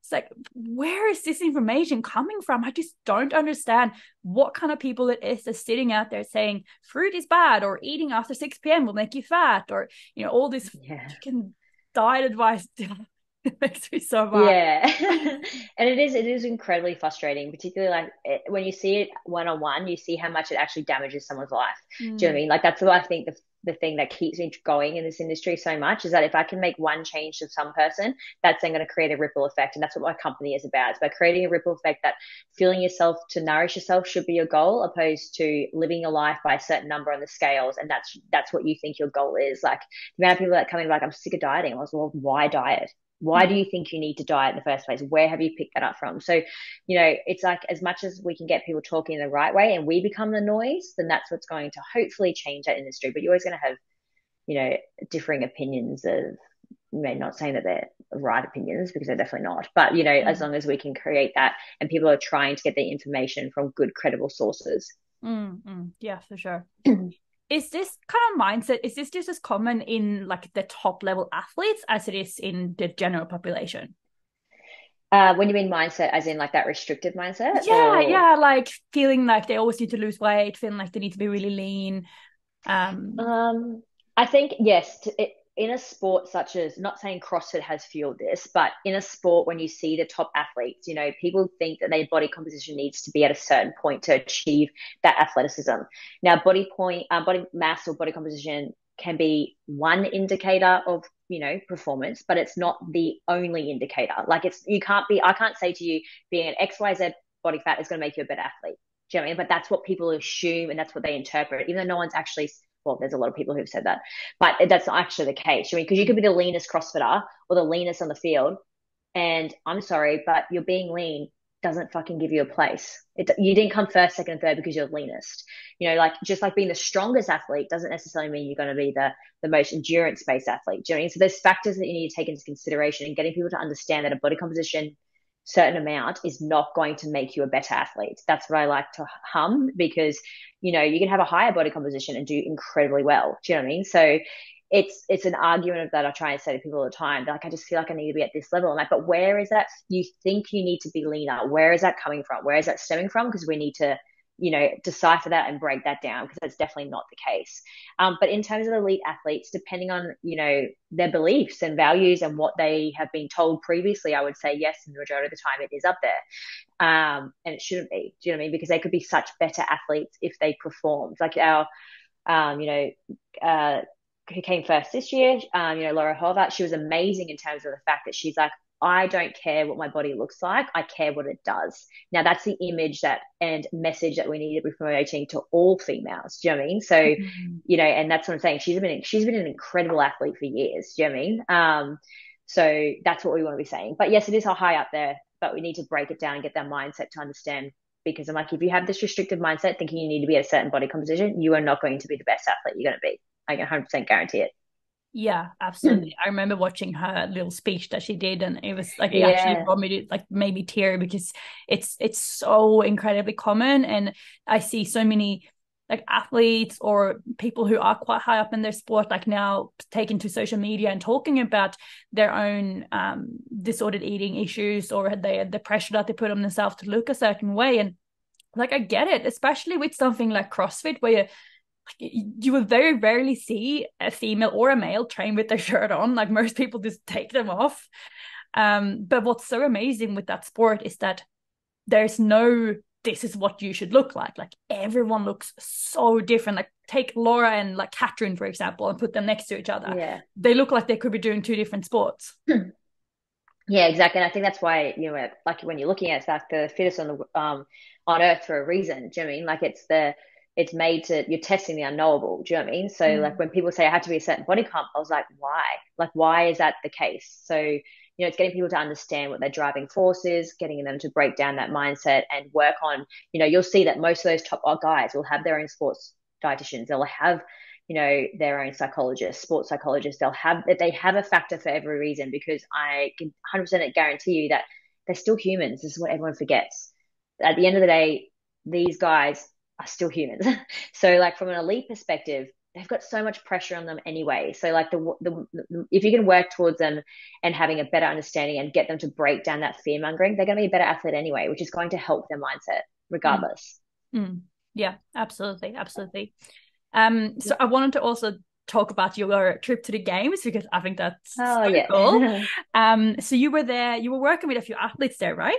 S2: It's like, where is this information coming from? I just don't understand what kind of people it is that's sitting out there saying fruit is bad, or eating after 6 p.m. will make you fat, or, you know, all this fucking diet advice. It makes me so mad.
S4: Yeah. And it is incredibly frustrating, particularly like when you see it one-on-one, you see how much it actually damages someone's life. Do you know what I mean? Like, that's what I think the thing that keeps me going in this industry so much is that if I can make one change to some person, that's then going to create a ripple effect. And that's what my company is about. It's about creating a ripple effect that fueling yourself to nourish yourself should be your goal, opposed to living your life by a certain number on the scales. And that's what you think your goal is. Like, the amount of people that come in like, I'm sick of dieting. I was like, well, why diet? Why do you think you need to diet in the first place? Where have you picked that up from? So, you know, it's like, as much as we can get people talking the right way and we become the noise, then that's what's going to hopefully change that industry. But you're always going to have, you know, differing opinions of, you know, not saying that they're right opinions, because they're definitely not. But, you know, as long as we can create that and people are trying to get their information from good, credible sources.
S2: Yeah, for sure. Is this kind of mindset, is this just as common in like the top level athletes as it is in the general population?
S4: When you mean mindset, as in like that restrictive mindset?
S2: Yeah, like feeling like they always need to lose weight, feeling like they need to be really lean.
S4: I think, yes, in a sport such as, not saying CrossFit has fueled this, but in a sport, when you see the top athletes, you know, people think that their body composition needs to be at a certain point to achieve that athleticism. Now, body mass or body composition can be one indicator of, you know, performance, but it's not the only indicator. Like, I can't say to you being an XYZ body fat is going to make you a better athlete. Do you know what I mean? But that's what people assume and that's what they interpret, even though no one's actually, well, there's a lot of people who've said that, but that's not actually the case. I mean, because you could be the leanest CrossFitter or the leanest on the field, and I'm sorry, but you're being lean doesn't fucking give you a place. You didn't come first, second, and third because you're the leanest. You know, like, just like being the strongest athlete doesn't necessarily mean you're going to be the most endurance-based athlete. Do you know what I mean? So there's factors that you need to take into consideration, and getting people to understand that a body composition certain amount is not going to make you a better athlete. That's what I like to hum, because, you know, you can have a higher body composition and do incredibly well. Do you know what I mean? So it's an argument that I try and say to people all the time. Like, I just feel like I need to be at this level. I'm like, but where is that? You think you need to be leaner. Where is that coming from? Where is that stemming from? Because we need to, you know, decipher that and break that down, because that's definitely not the case. But in terms of elite athletes, depending on, you know, their beliefs and values and what they have been told previously, I would say yes, and the majority of the time it is up there. And it shouldn't be. Do you know what I mean? Because they could be such better athletes if they performed. Like our, who came first this year, you know, Laura Horvath, she was amazing in terms of the fact that she's like, I don't care what my body looks like. I care what it does. Now, that's the image and message that we need to be promoting to all females. Do you know what I mean? So, you know, and that's what I'm saying. She's been an incredible athlete for years. Do you know what I mean? So that's what we want to be saying. But yes, it is high up there, but we need to break it down and get that mindset to understand, because I'm like, if you have this restrictive mindset thinking you need to be at a certain body composition, you are not going to be the best athlete you're going to be. I can 100% guarantee it.
S2: Yeah, absolutely. I remember watching her little speech that she did, and it was like, it actually brought me to, like, made me tear, because it's so incredibly common. And I see so many like athletes or people who are quite high up in their sport, like, now taking to social media and talking about their own disordered eating issues, or the pressure that they put on themselves to look a certain way. And like, I get it, especially with something like CrossFit, where you will very rarely see a female or a male train with their shirt on. Like most people just take them off. But what's so amazing with that sport is that there's no, this is what you should look like. Like everyone looks so different. Like take Laura and like Catherine, for example, and put them next to each other.
S4: Yeah.
S2: They look like they could be doing two different sports.
S4: Yeah, exactly. And I think that's why, you know, like when you're looking at it, it's like the fittest on earth for a reason. Do you know what I mean? Like it's made to, you're testing the unknowable. Do you know what I mean? So like when people say I had to be a certain body comp, I was like, why? Like, why is that the case? So, you know, it's getting people to understand what their driving force is, getting them to break down that mindset and work on, you know, you'll see that most of those top guys will have their own sports dietitians. They'll have, you know, their own psychologists, sports psychologists. They have a factor for every reason, because I can 100% guarantee you that they're still humans. This is what everyone forgets. At the end of the day, these guys are still humans. So like from an elite perspective, they've got so much pressure on them anyway. So like if you can work towards them and having a better understanding and get them to break down that fear mongering, they're going to be a better athlete anyway, which is going to help their mindset regardless.
S2: Yeah, absolutely. So I wanted to also talk about your trip to the games, because I think that's cool. So you were working with a few athletes there, right?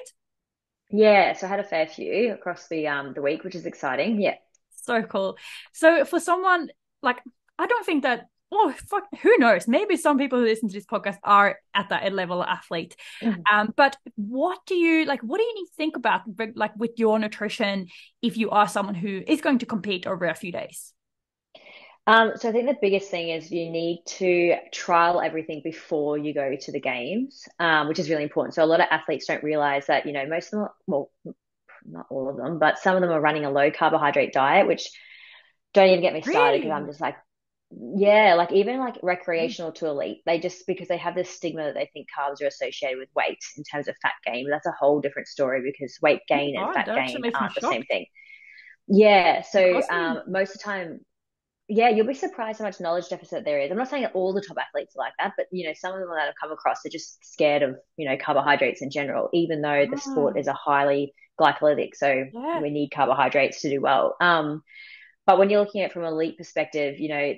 S4: Yeah, so I had a fair few across the week, which is exciting. Yeah.
S2: So cool. So for someone like, I don't think that, who knows? Maybe some people who listen to this podcast are at that level of athlete. But what do you need to think about, like with your nutrition, if you are someone who is going to compete over a few days?
S4: So I think the biggest thing is you need to trial everything before you go to the games, which is really important. So a lot of athletes don't realize that, you know, most of them, well, not all of them, but some of them are running a low carbohydrate diet, which don't even get me started, because I'm just like, yeah, like even like recreational to elite, they just, because they have this stigma that they think carbs are associated with weight in terms of fat gain. But that's a whole different story, because weight gain and fat gain aren't the same thing. Yeah. So most of the time, yeah, you'll be surprised how much knowledge deficit there is. I'm not saying that all the top athletes are like that, but, you know, some of them that I've come across are just scared of, you know, carbohydrates in general, even though the sport is a highly glycolytic. So we need carbohydrates to do well. But when you're looking at it from an elite perspective, you know,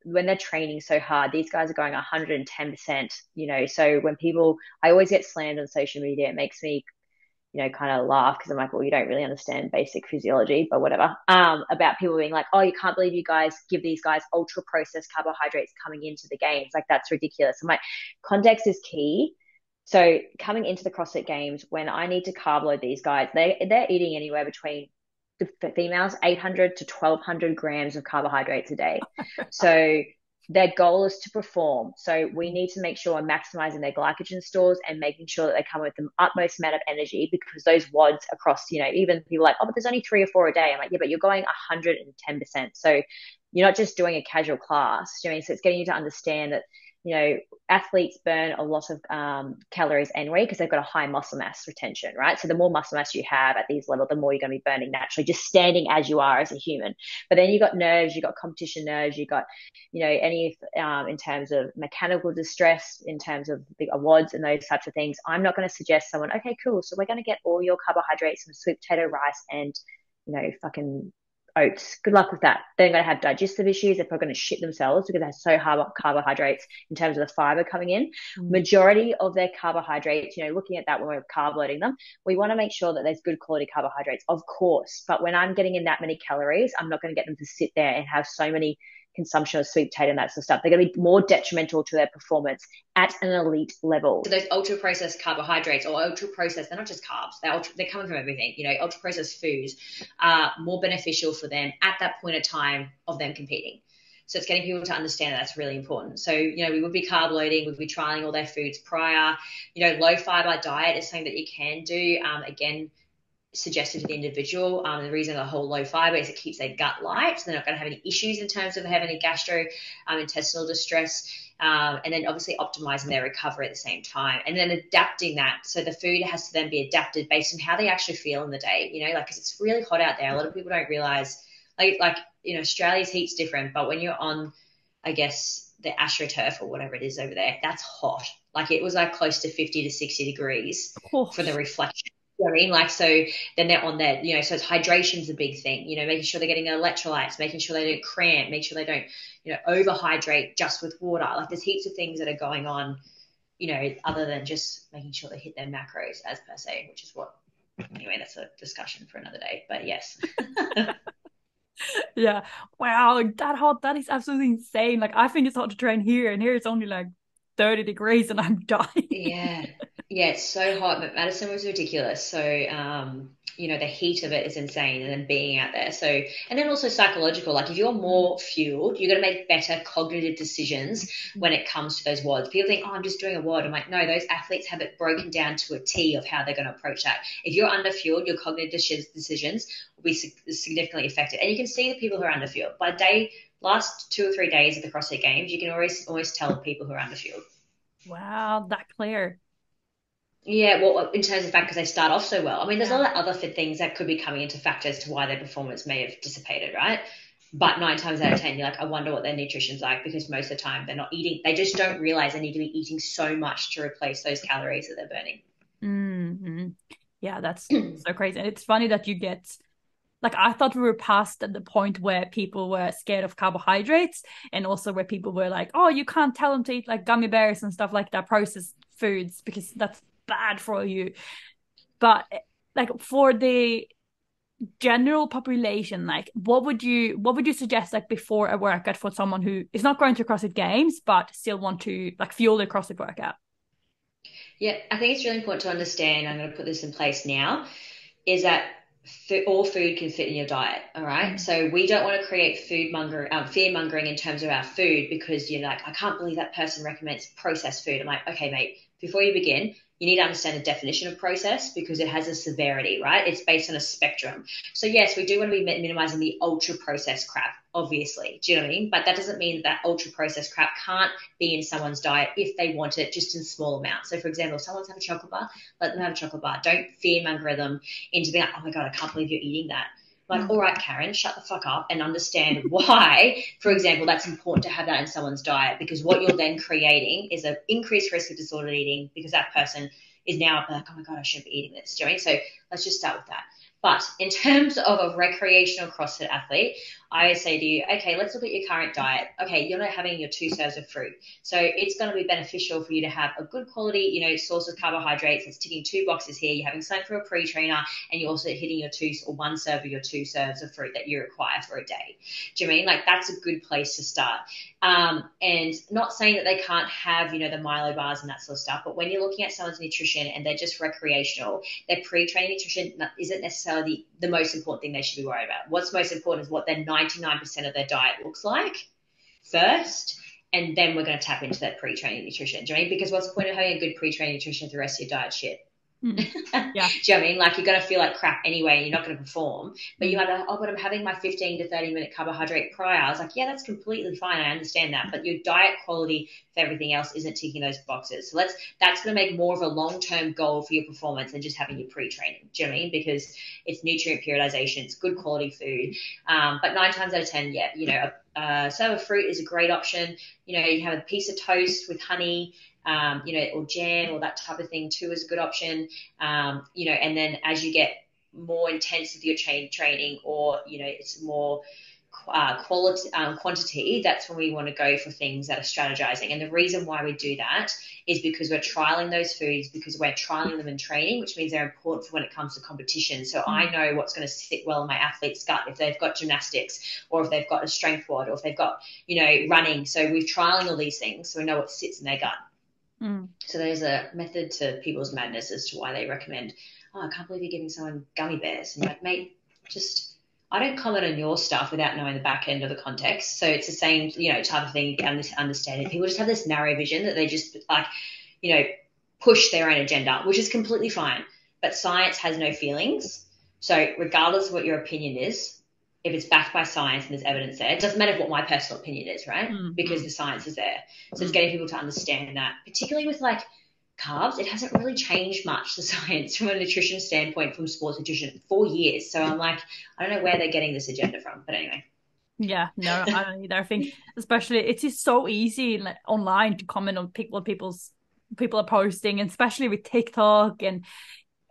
S4: when they're training so hard, these guys are going 110%, you know. So when I always get slammed on social media, it makes me, you know, kind of laugh, because I'm like, well, you don't really understand basic physiology, but whatever. About people being like, oh, you can't believe you guys give these guys ultra processed carbohydrates coming into the games. Like, that's ridiculous. I'm like, context is key. So coming into the CrossFit Games, when I need to carb load these guys, they're eating anywhere between, the females, 800 to 1200 grams of carbohydrates a day. So their goal is to perform. So we need to make sure we're maximizing their glycogen stores and making sure that they come with the utmost amount of energy, because those WODs across, you know, even people like, oh, but there's only 3 or 4 a day. I'm like, yeah, but you're going 110%. So you're not just doing a casual class. Do you know what I mean? So it's getting you to understand that, you know, athletes burn a lot of calories anyway, because they've got a high muscle mass retention, right? So the more muscle mass you have at these levels, the more you're going to be burning naturally, just standing as you are as a human. But then you got nerves, you got competition nerves, you got, you know, any in terms of mechanical distress, in terms of the WODs and those types of things. I'm not going to suggest someone, okay, cool, so we're going to get all your carbohydrates from sweet potato, rice, and, you know, fucking oats. Good luck with that. They're going to have digestive issues. They're probably going to shit themselves, because they have so high carbohydrates in terms of the fiber coming in. Majority of their carbohydrates, you know, looking at that when we're carb loading them, we want to make sure that there's good quality carbohydrates, of course. But when I'm getting in that many calories, I'm not going to get them to sit there and have so many consumption of sweet potato and that sort of stuff. They're going to be more detrimental to their performance at an elite level.
S3: So those ultra processed carbohydrates, or ultra processed, they're not just carbs, they're coming from everything. You know, ultra processed foods are more beneficial for them at that point of time of them competing. So it's getting people to understand that that's really important. So, you know, we would be carb loading, we'd be trialing all their foods prior. You know, low fiber diet is something that you can do. Again, suggested to the individual. The reason the whole low fiber is it keeps their gut light, so they're not going to have any issues in terms of having any intestinal distress, and then obviously optimizing their recovery at the same time, and then adapting that. So the food has to then be adapted based on how they actually feel in the day, you know, like, because it's really hot out there. A lot of people don't realize, like, you know, Australia's heat's different, but when you're on, I guess, the AstroTurf or whatever it is over there, that's hot. Like, it was like close to 50 to 60 degrees for the reflection. You know what I mean? Like, so then they're on there, you know, so it's hydration's a big thing, you know, making sure they're getting their electrolytes, making sure they don't cramp, make sure they don't, you know, overhydrate just with water. Like there's heaps of things that are going on, you know, other than just making sure they hit their macros as per se, which is what, anyway, that's a discussion for another day, but yes.
S2: Yeah. Wow. Like that hot, that is absolutely insane. Like I think it's hot to train here, and here it's only like 30 degrees and I'm dying.
S3: Yeah. Yeah, it's so hot, but Madison was ridiculous. So, you know, the heat of it is insane, and then being out there. So, and then also psychological, like if you're more fueled, you're going to make better cognitive decisions when it comes to those WODs. People think, oh, I'm just doing a WOD. I'm like, no, those athletes have it broken down to a T of how they're going to approach that. If you're underfueled, your cognitive decisions will be significantly affected. And you can see the people who are underfueled. By last 2 or 3 days of the CrossFit Games, you can always tell the people who are underfueled.
S2: Wow, that clear.
S3: Yeah, well, in terms of fact, because they start off so well. I mean, there's a lot of other things that could be coming into factors to why their performance may have dissipated, right? But 9 times out of 10, you're like, I wonder what their nutrition's like, because most of the time they're not eating. They just don't realize they need to be eating so much to replace those calories that they're burning.
S2: Mm-hmm. Yeah, that's so crazy. And it's funny that you get, like, I thought we were past at the point where people were scared of carbohydrates, and also where people were like, oh, you can't tell them to eat like gummy bears and stuff like that, processed foods, because that's bad for you. But like for the general population, like what would you suggest like before a workout for someone who is not going to CrossFit Games but still want to like fuel their CrossFit workout?
S3: Yeah, I think it's really important to understand, I'm going to put this in place now, is that all food can fit in your diet. All right. So we don't want to create fear mongering in terms of our food, because you're like, I can't believe that person recommends processed food. I'm like, okay, mate, before you begin, you need to understand the definition of process, because it has a severity, right? It's based on a spectrum. So yes, we do want to be minimizing the ultra processed crap, obviously. Do you know what I mean? But that doesn't mean that ultra processed crap can't be in someone's diet if they want it, just in small amounts. So for example, if someone's have a chocolate bar, let them have a chocolate bar. Don't fearmonger them into being like, oh my God, I can't believe you're eating that. Like, all right, Karen, shut the fuck up and understand why, for example, that's important to have that in someone's diet, because what you're then creating is an increased risk of disordered eating, because that person is now like, oh my God, I shouldn't be eating this. Do you know what I mean? So let's just start with that. But in terms of a recreational CrossFit athlete, I say to you, okay, let's look at your current diet. Okay, you're not having your 2 serves of fruit. So it's going to be beneficial for you to have a good quality, source of carbohydrates. It's ticking 2 boxes here. You're having something for a pre-trainer, and you're also hitting your 1 serve of your 2 serves of fruit that you require for a day. Do you mean? Like, that's a good place to start. And not saying that they can't have, the Milo bars and that sort of stuff, but when you're looking at someone's nutrition and they're just recreational, their pre-training nutrition isn't necessarily the most important thing they should be worried about. What's most important is what their 99% of their diet looks like first, and then we're going to tap into that pre-training nutrition. Do you know what I mean? Because what's the point of having a good pre-training nutrition if the rest of your diet shit?
S2: Yeah.
S3: Do you know what I mean? Like, you're going to feel like crap ananyway, and you're not going to perform. But you have but I'm having my 15 to 30 minute carbohydrate prior. I was like, yeah, that's completely fine. I understand that. But your diet quality for everything else isn't ticking those boxes. So that's going to make more of a long-term goal for your performance than just having your pre-training. Do you know what I mean? Because it's nutrient periodization, it's good quality food. But 9 times out of 10, serve of fruit is a great option. You have a piece of toast with honey, or jam or that type of thing too is a good option. And then as you get more intense with your training, or, it's more quantity, that's when we want to go for things that are strategizing. And the reason why we do that is because we're trialing those foods, because we're trialing them in training, which means they're important for when it comes to competition. So I know what's going to sit well in my athlete's gut if they've got gymnastics, or if they've got a strength WOD, or if they've got, running. So we're trialing all these things, so we know what sits in their gut. So there's a method to people's madness as to why they recommend, oh, I can't believe you're giving someone gummy bears. And you're like, mate, I don't comment on your stuff without knowing the back end of the context. So it's the same, type of thing, understanding. People just have this narrow vision that they just push their own agenda, which is completely fine. But science has no feelings. So regardless of what your opinion is, if it's backed by science and there's evidence there, it doesn't matter what my personal opinion is, right? Because the science is there. So it's getting people to understand that, particularly with like carbs, it hasn't really changed much, the science, from a nutrition standpoint, from sports nutrition, 4 years. So I'm like, I don't know where they're getting this agenda from, but anyway.
S2: Yeah, no, I don't either. I think especially it's just so easy like online to comment on what people are posting, and especially with TikTok, and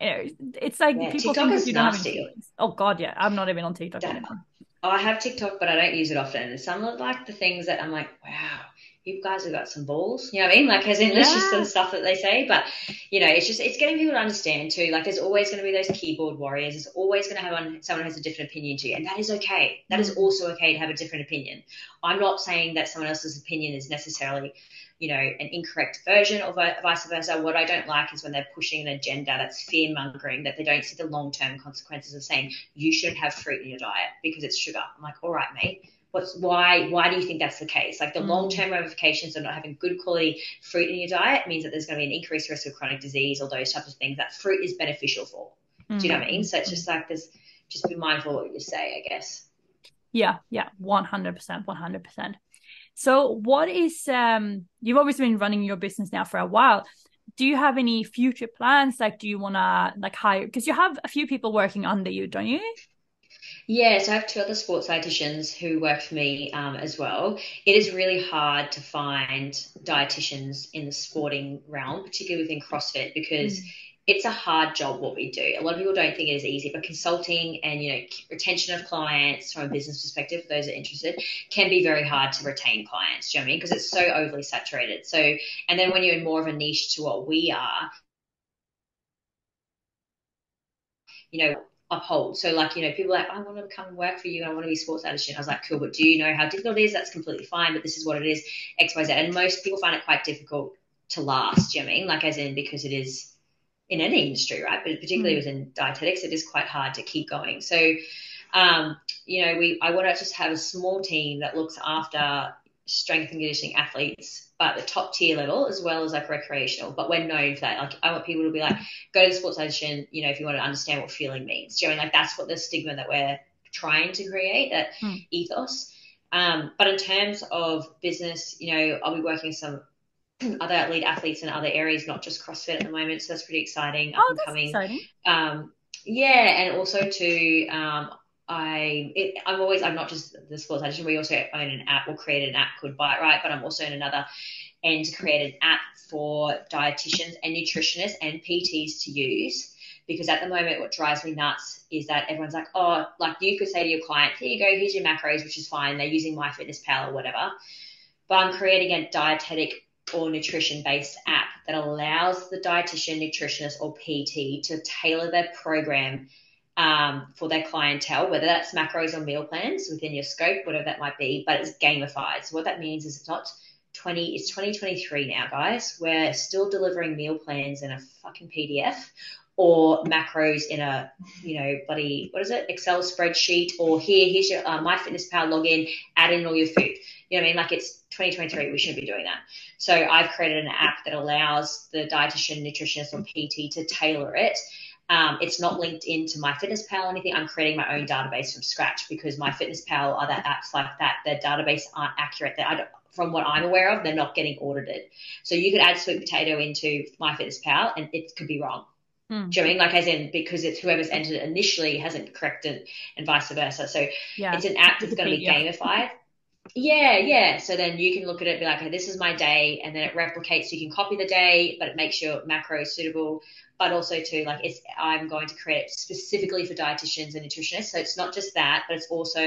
S2: it's like
S3: Yeah,
S2: people
S3: TikTok
S2: think that
S3: is
S2: you don't have any
S3: nasty.
S2: feelings. Oh God, yeah. I'm not even on TikTok
S3: That-
S2: anymore.
S3: I have TikTok, but I don't use it often. And some of like the things that I'm like, wow, you guys have got some balls. You know what I mean? Like, as in, that's just the
S2: Yeah.
S3: stuff that they say. But, it's getting people to understand too. Like, there's always going to be those keyboard warriors. There's always going to have someone who has a different opinion to you. And that is okay. That is also okay to have a different opinion. I'm not saying that someone else's opinion is necessarily, an incorrect version or vice versa. What I don't like is when they're pushing an agenda that's fear-mongering, that they don't see the long-term consequences of saying you shouldn't have fruit in your diet because it's sugar. I'm like, all right, mate. Why do you think that's the case? Like, the long-term ramifications of not having good quality fruit in your diet means that there's going to be an increased risk of chronic disease or those types of things that fruit is beneficial for. Do you know what I mean? So it's just like this, just be mindful of what you say, I guess.
S2: Yeah, 100%, 100%. So what is, you've obviously been running your business now for a while. Do you have any future plans? Like, do you want to like hire, because you have a few people working under you, don't you?
S3: Yeah, so I have two other sports dietitians who work for me as well. It is really hard to find dietitians in the sporting realm, particularly within CrossFit, because it's a hard job what we do. A lot of people don't think it is easy, but consulting and, retention of clients from a business perspective, for those that are interested, can be very hard to retain clients, do you know what I mean? Because it's so overly saturated. So, and then when you're in more of a niche to what we are, uphold. So like, people are like, I want to come and work for you. I want to be a sports dietitian. I was like, cool, but do you know how difficult it is? That's completely fine, but this is what it is, X, Y, Z. And most people find it quite difficult to last, do you know what I mean? Like, as in, because it is in any industry, right? But particularly within dietetics, it is quite hard to keep going. So, I want to just have a small team that looks after strength and conditioning athletes, but the top tier level as well as like recreational. But we're known for that. Like, I want people to be like, go to the sports dietitian, if you want to understand what feeling means. Do you know what I mean? Like, that's what the stigma that we're trying to create, that ethos. But in terms of business, I'll be working with some other elite athletes in other areas, not just CrossFit at the moment. So that's pretty exciting, up
S2: Oh,
S3: and
S2: that's
S3: coming.
S2: exciting.
S3: And also too, I'm not just the sports dietitian. We also own an app, or created an app called Bite Right, but I'm also in another end to create an app for dietitians and nutritionists and PTs to use. Because at the moment, what drives me nuts is that everyone's like, oh, like you could say to your client, here you go, here's your macros, which is fine. They're using MyFitnessPal or whatever. But I'm creating a dietetic or nutrition-based app that allows the dietitian, nutritionist, or PT to tailor their program for their clientele, whether that's macros or meal plans within your scope, whatever that might be, but it's gamified. So what that means is it's 2023 now, guys. We're still delivering meal plans in a fucking PDF or macros in a, bloody, what is it, Excel spreadsheet, or here's your MyFitnessPal login, add in all your food. You know what I mean? Like, it's 2023, we shouldn't be doing that. So I've created an app that allows the dietitian, nutritionist, or PT to tailor it. It's not linked into MyFitnessPal or anything. I'm creating my own database from scratch, because MyFitnessPal, other apps like that, their database aren't accurate. From what I'm aware of, they're not getting audited. So you could add sweet potato into MyFitnessPal and it could be wrong. Do you know what I mean? Like, as in, because it's whoever's entered it initially hasn't corrected, and vice versa. So it's an app that's going to be gamified. Yeah. So then you can look at it and be like, hey, this is my day, and then it replicates. So you can copy the day, but it makes your macros suitable. But also too, like, I'm going to create it specifically for dietitians and nutritionists. So it's not just that, but it's also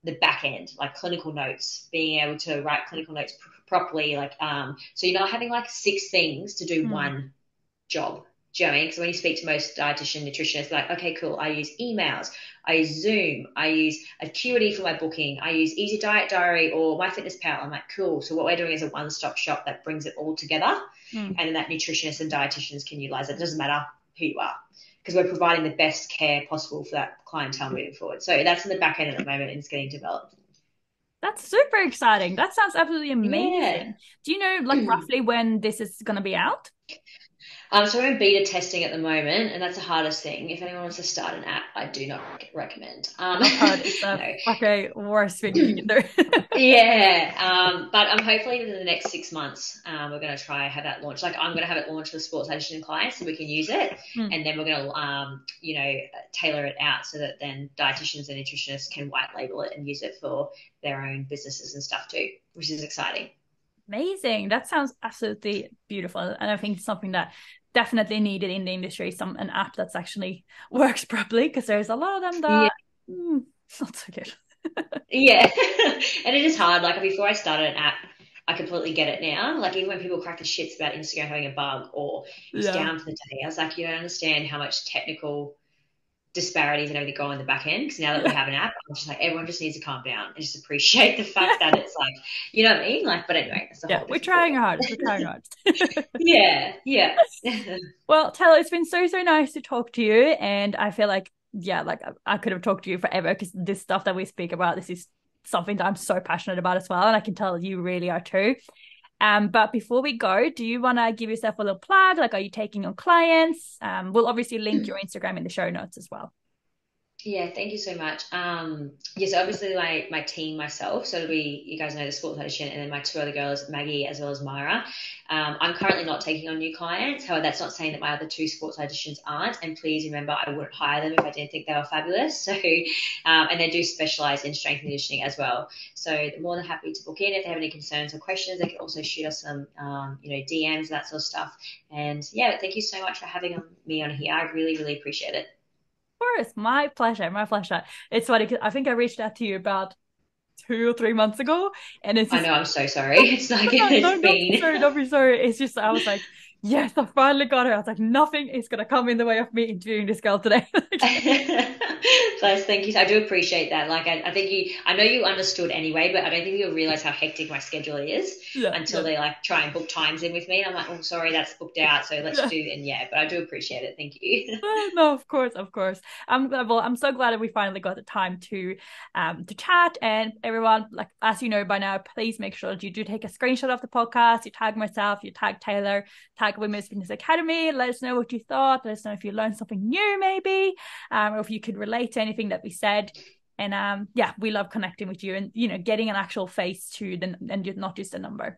S3: the back end, like clinical notes, being able to write clinical notes properly. Like, so you're not having like 6 things to do one job. Do you know what I mean? Because when you speak to most dietitian nutritionists, like, okay, cool, I use emails, I use Zoom, I use Acuity for my booking, I use Easy Diet Diary or MyFitnessPal. I'm like, cool. So what we're doing is a one-stop shop that brings it all together, and then that nutritionists and dietitians can utilize it. It doesn't matter who you are, because we're providing the best care possible for that clientele moving forward. So that's in the back end at the moment, and it's getting developed.
S2: That's super exciting. That sounds absolutely amazing.
S3: Yeah.
S2: Do you know, like, roughly when this is going to be out?
S3: So we're in beta testing at the moment, and that's the hardest thing. If anyone wants to start an app, I do not recommend.
S2: I've heard it's the worst thing you can do.
S3: But I'm hopefully within the next 6 months, we're going to try have that launch. Like, I'm going to have it launched for sports dietitian clients so we can use it, and then we're going to, tailor it out so that then dietitians and nutritionists can white label it and use it for their own businesses and stuff too, which is exciting.
S2: Amazing. That sounds absolutely beautiful. And I think it's something that definitely needed in the industry, an app that's actually works properly, because there's a lot of them that not so good.
S3: Yeah. And it is hard. Like before I started an app, I completely get it now. Like even when people crack the shits about Instagram having a bug or it's down for the day, I was like, you don't understand how much technical disparities and everything go on in the back end. Because now that we have an app, I'm just like, everyone just needs to calm down and just appreciate the fact that it's like, you know what I mean? Like, but anyway, it's a whole
S2: we're trying hard. We're trying hard.
S3: Yeah.
S2: Well, Taylor, it's been so nice to talk to you, and I feel like I could have talked to you forever, because this stuff that we speak about, this is something that I'm so passionate about as well, and I can tell you really are too. But before we go, do you want to give yourself a little plug? Like, are you taking on clients? We'll obviously link your Instagram in the show notes as well.
S3: Yeah, thank you so much. Yes, obviously my team, myself, so it'll be, you guys know, the Sports Dietitian, and then my two other girls, Maggie as well as Myra. I'm currently not taking on new clients. However, that's not saying that my other two Sports Dietitians aren't. And please remember, I wouldn't hire them if I didn't think they were fabulous. So, and they do specialize in strength and conditioning as well. So they're more than happy to book in. If they have any concerns or questions, they can also shoot us some, DMs, that sort of stuff. And yeah, thank you so much for having me on here. I really, really appreciate it.
S2: Course, my pleasure. It's funny because I think I reached out to you about 2 or 3 months ago, and it's just,
S3: I know, I'm so sorry. It's like
S2: don't be sorry. It's just, I was like, yes, I finally got her. I was like, nothing is gonna come in the way of me interviewing this girl today.
S3: Plus, thank you. I do appreciate that. Like, I think I know you understood anyway, but I don't think you'll realize how hectic my schedule is until they like try and book times in with me. And I'm like, oh, sorry, that's booked out. So let's do, and but I do appreciate it. Thank you.
S2: No, of course. I'm so glad that we finally got the time to chat. And everyone, like, as you know by now, please make sure that you do take a screenshot of the podcast. You tag myself, you tag Taylor, tag Women's Fitness Academy. Let us know what you thought. Let us know if you learned something new, maybe, or if you could relate to anything that we said. And we love connecting with you and getting an actual face to and not just a number.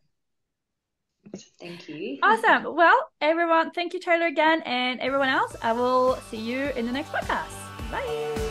S3: Thank you.
S2: Awesome. Well, everyone, thank you, Taylor, again, and everyone else, I will see you in the next podcast. Bye.